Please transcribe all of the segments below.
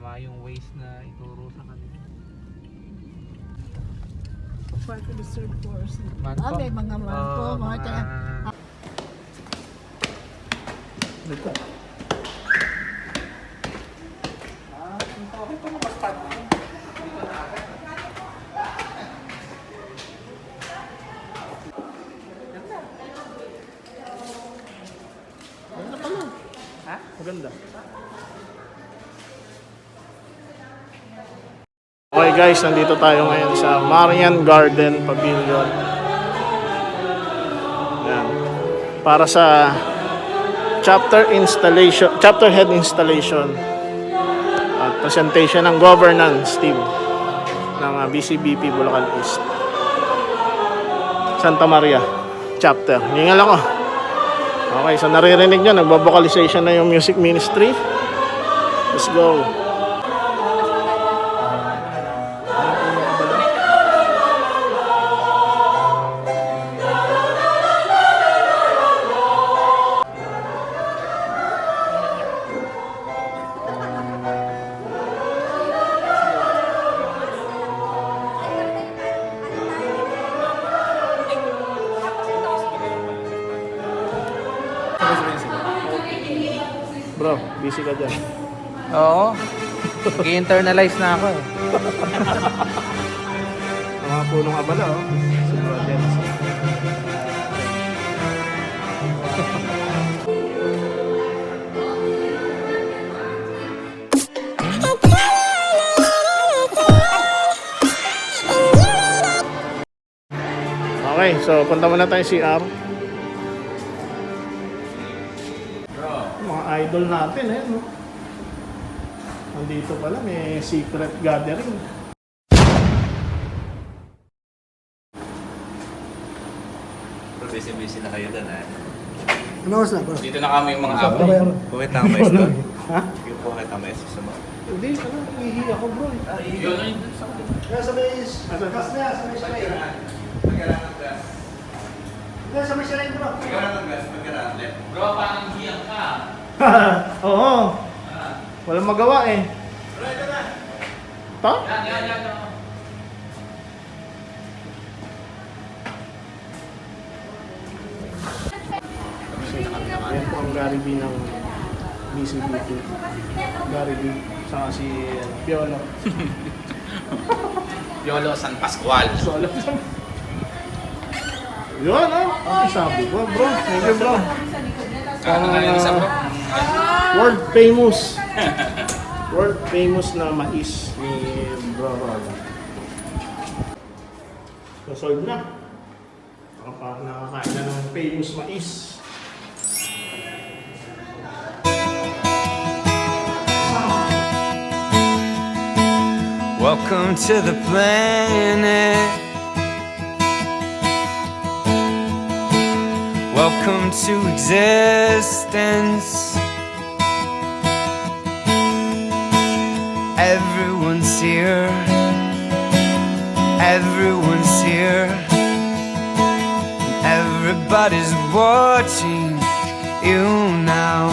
Tama yung ways na ituro sa kanila. Part of the third course. Manpo? May mga manpo, mga taga. Dito. Okay pa naman pati. Dito na agad. Ano pala? Ha? Maganda. Okay guys, nandito tayo ngayon sa Marian Garden Pavilion. Yan. Para sa chapter head installation at presentation ng governance team ng BCBP Bulacan East. Santa Maria chapter. Hingal ako. Okay, so naririnig nyo, nagbo-vocalization na yung music ministry. Let's go. Bro, busy ka dyan. Oo. Nag-internalize na ako eh. Ang mga punong abala, oh. Si Brotherhood. Okay, so punta muna tayo CR. Mga idol natin eh, no? Nandito pala, may secret gathering. Busy na kayo doon, eh. Ano oras na, bro? Dito na kami yung mga abet. Buwit ang mais doon. Ha? Yung buwit ang mais sa mga. Hindi, ano, ihi ako bro. Yun na yun. Kaya sa may gas na, sa may salay. Magkaraan ng gas. Kaya sa may salay, bro. Magkaraan ng gas, magkaraan left. Bro, parang hiyang ka. Oo. Walang magawa eh. Bro, ito na. To? Yan. Ayan po ang Gary B ng BCBP. Gary B. Saka si Piolo. Yolo San Pascual. So, alam mo. Yun, oh. Ang sabi ko, bro. Thank you, bro. Ano nga yung isa, bro? World famous. World famous na mais ni Brotherhood. So, solve na. Nakakain na ng famous mais. Welcome to the planet. Welcome to existence. Everyone's here. Everyone's here. Everybody's watching you now.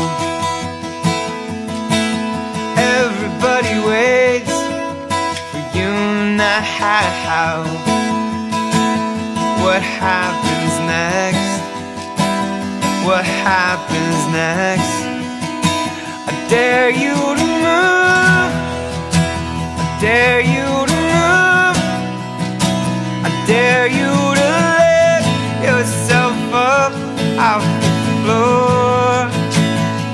Everybody waits for you now. What happens next? What happens next? I dare you to move. I dare you to move. I dare you to lift yourself up off the floor.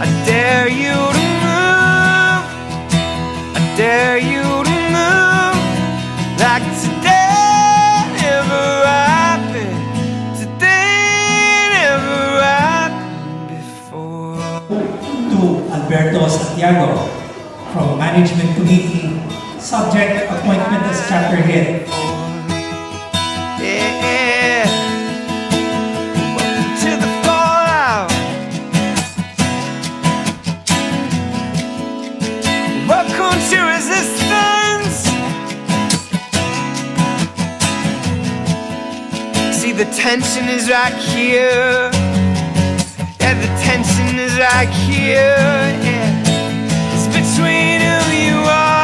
I dare you to move. I dare you to move like today never happened. Today never happened before. To Alberto Santiago from Management Committee, subject appointment as chapter head. Yeah. Welcome to the fallout. Welcome to resistance. See, the tension is right here. Yeah, the tension is right here. Yeah. It's between who you are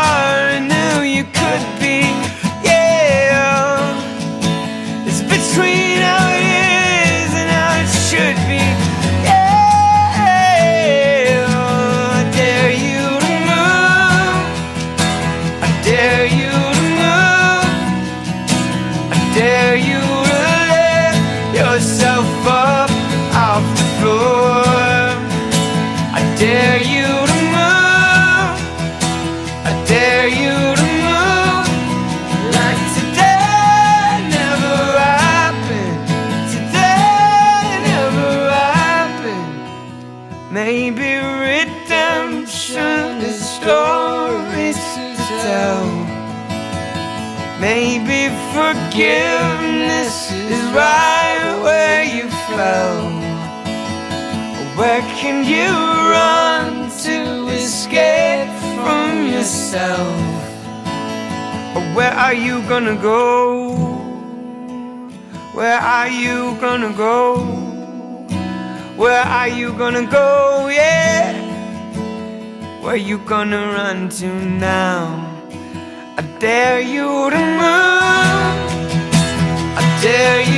stories to tell. Maybe forgiveness is right where you fell. Where can you run to escape from yourself? Where are you gonna go? Where are you gonna go? Where are you gonna go, yeah? Where you gonna run to now? I dare you to move, I dare you